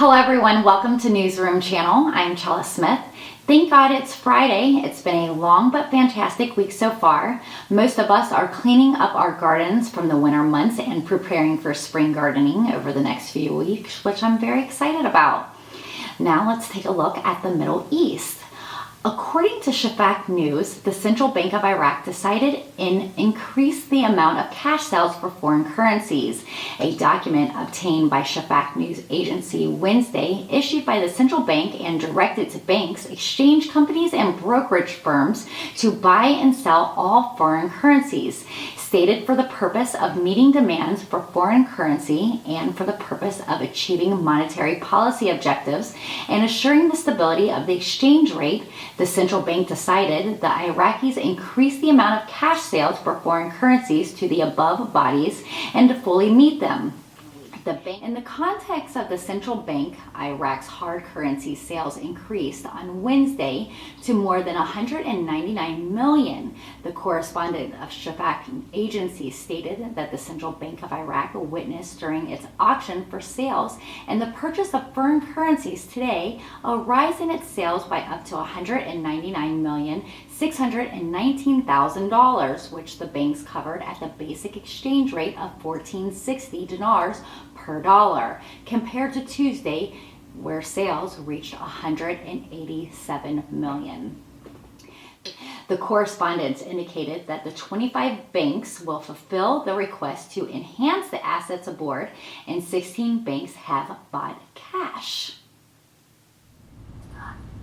Hello everyone, welcome to Newsroom Channel. I'm Chella Smith. Thank God it's Friday. It's been a long but fantastic week so far. Most of us are cleaning up our gardens from the winter months and preparing for spring gardening over the next few weeks, which I'm very excited about. Now let's take a look at the Middle East. According to Shafak News, the Central Bank of Iraq decided to increase the amount of cash sales for foreign currencies. A document obtained by Shafak News Agency Wednesday, issued by the central bank and directed to banks, exchange companies, and brokerage firms to buy and sell all foreign currencies, stated for the purpose of meeting demands for foreign currency and for the purpose of achieving monetary policy objectives and assuring the stability of the exchange rate. The central bank decided the Iraqis increase the amount of cash sales for foreign currencies to the above bodies and to fully meet them. In the context of the central bank, Iraq's hard currency sales increased on Wednesday to more than 199 million. The correspondent of Shafak Agency stated that the Central Bank of Iraq witnessed during its auction for sales and the purchase of foreign currencies today a rise in its sales by up to $199,619,000, which the banks covered at the basic exchange rate of 1460 dinars per dollar, compared to Tuesday, where sales reached 187 million. The correspondents indicated that the 25 banks will fulfill the request to enhance the assets aboard, and 16 banks have bought cash.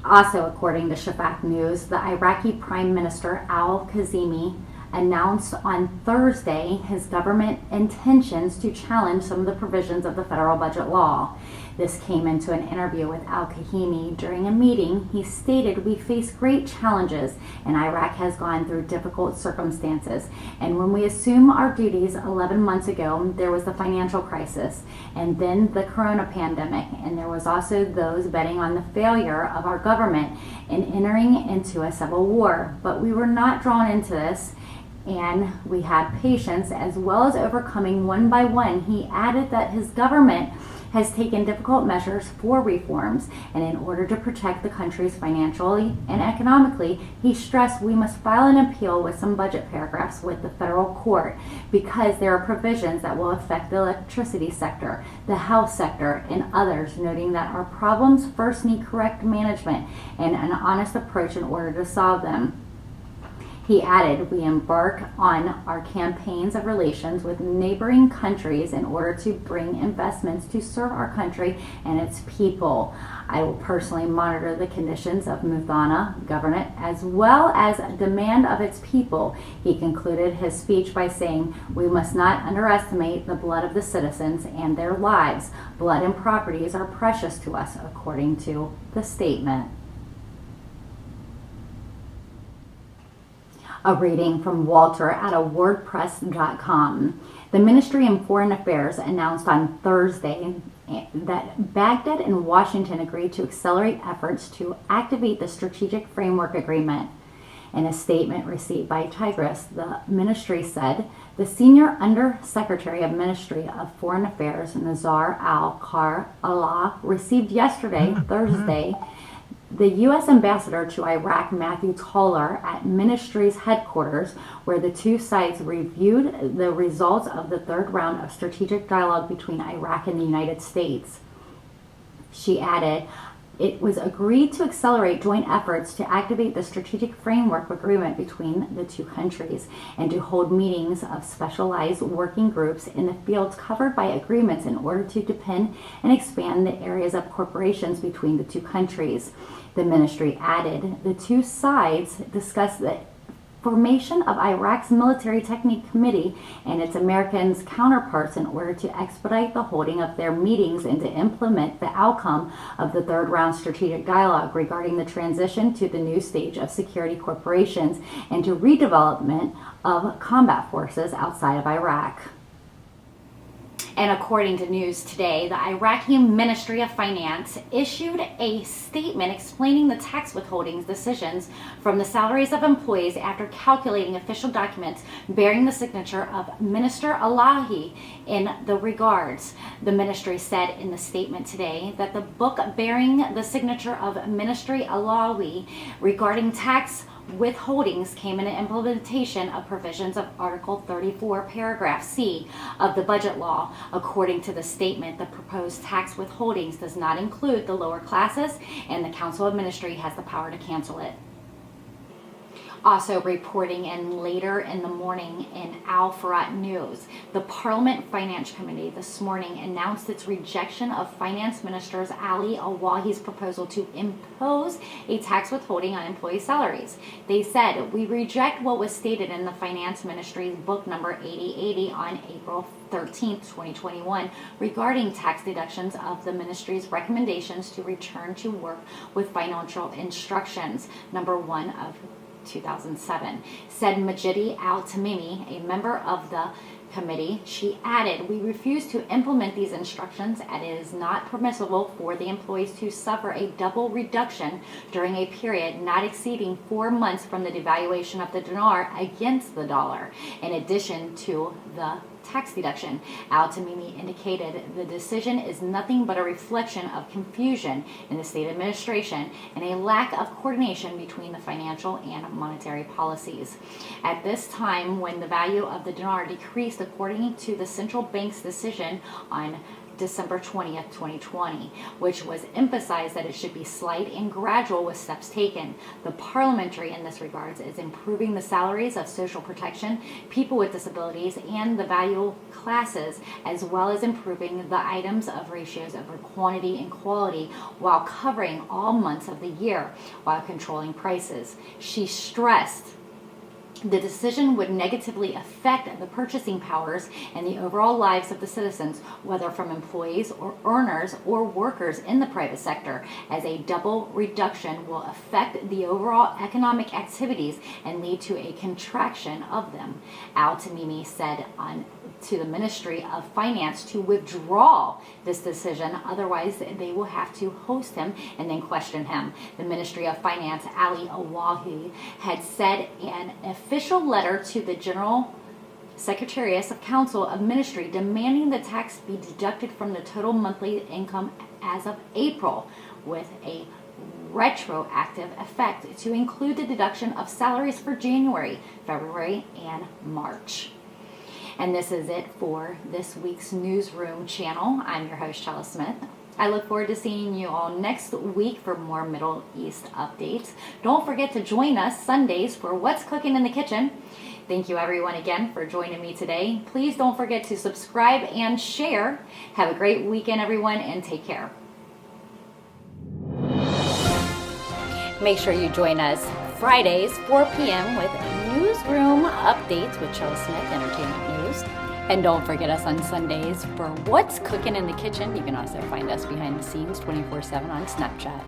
Also, according to Shafak News, the Iraqi Prime Minister Al-Kazimi announced on Thursday his government intentions to challenge some of the provisions of the federal budget law. This came into an interview with Al-Kahimi during a meeting. He stated, "We face great challenges and Iraq has gone through difficult circumstances. And when we assumed our duties 11 months ago, there was the financial crisis and then the corona pandemic. And there was also those betting on the failure of our government in entering into a civil war. But we were not drawn into this, and we had patience as well as overcoming one by one." He added that his government has taken difficult measures for reforms, and in order to protect the country's financially and economically, he stressed we must file an appeal with some budget paragraphs with the federal court because there are provisions that will affect the electricity sector, the health sector, and others, noting that our problems first need correct management and an honest approach in order to solve them. He added, "We embark on our campaigns of relations with neighboring countries in order to bring investments to serve our country and its people. I will personally monitor the conditions of Muthanna government as well as demand of its people." He concluded his speech by saying, "We must not underestimate the blood of the citizens and their lives. Blood and properties are precious to us," according to the statement. A reading from Walter at WordPress.com. The Ministry of Foreign Affairs announced on Thursday that Baghdad and Washington agreed to accelerate efforts to activate the Strategic Framework Agreement. In a statement received by Tigris, the ministry said the Senior Undersecretary of Ministry of Foreign Affairs, Nazar al-Kar-Allah, received yesterday, Thursday, the U.S. Ambassador to Iraq, Matthew Toller, at Ministry's headquarters, where the two sides reviewed the results of the third round of strategic dialogue between Iraq and the United States. She added, "It was agreed to accelerate joint efforts to activate the Strategic Framework Agreement between the two countries and to hold meetings of specialized working groups in the fields covered by agreements in order to deepen and expand the areas of cooperation between the two countries." The ministry added, the two sides discussed the formation of Iraq's Military Technique Committee and its American counterparts in order to expedite the holding of their meetings and to implement the outcome of the third round strategic dialogue regarding the transition to the new stage of security corporations and to redevelopment of combat forces outside of Iraq. And according to News Today, the Iraqi Ministry of Finance issued a statement explaining the tax withholdings decisions from the salaries of employees after calculating official documents bearing the signature of Minister Alahi in the regards. The ministry said in the statement today that the book bearing the signature of Ministry Alawi regarding tax withholdings came in an implementation of provisions of Article 34, Paragraph C of the budget law. According to the statement, the proposed tax withholdings does not include the lower classes, and the Council of Ministry has the power to cancel it. Also reporting in later in the morning in Al Farat News, the Parliament Finance Committee this morning announced its rejection of Finance Minister Ali Awahi's proposal to impose a tax withholding on employee salaries. They said, "We reject what was stated in the Finance Ministry's book number 8080 on April 13th, 2021, regarding tax deductions of the ministry's recommendations to return to work with financial instructions, number 1 of 2007, said Majidi Al-Tamimi, a member of the committee. She added, "We refuse to implement these instructions, and it is not permissible for the employees to suffer a double reduction during a period not exceeding 4 months from the devaluation of the dinar against the dollar, in addition to the tax deduction." Al-Tamimi indicated the decision is nothing but a reflection of confusion in the state administration and a lack of coordination between the financial and monetary policies. At this time, when the value of the dinar decreased according to the central bank's decision on December 20th, 2020, which was emphasized that it should be slight and gradual with steps taken. The parliamentary in this regards is improving the salaries of social protection, people with disabilities, and the value classes, as well as improving the items of ratios of quantity and quality while covering all months of the year while controlling prices. She stressed the decision would negatively affect the purchasing powers and the overall lives of the citizens, whether from employees or earners or workers in the private sector, as a double reduction will affect the overall economic activities and lead to a contraction of them. Al-Tamimi said to the Ministry of Finance to withdraw this decision, otherwise they will have to host him and then question him. The Ministry of Finance, Ali Awahi, had said an official letter to the General Secretariat of Council of Ministry demanding the tax be deducted from the total monthly income as of April, with a retroactive effect to include the deduction of salaries for January, February, and March. And this is it for this week's Newsroom channel. I'm your host, Chella Smith. I look forward to seeing you all next week for more Middle East updates. Don't forget to join us Sundays for What's Cooking in the Kitchen. Thank you everyone again for joining me today. Please don't forget to subscribe and share. Have a great weekend, everyone, and take care. Make sure you join us Fridays, 4 p.m. with Newsroom Updates with Chella Smith, Entertainment News. And don't forget us on Sundays for What's Cooking in the Kitchen. You can also find us behind the scenes 24/7 on Snapchat.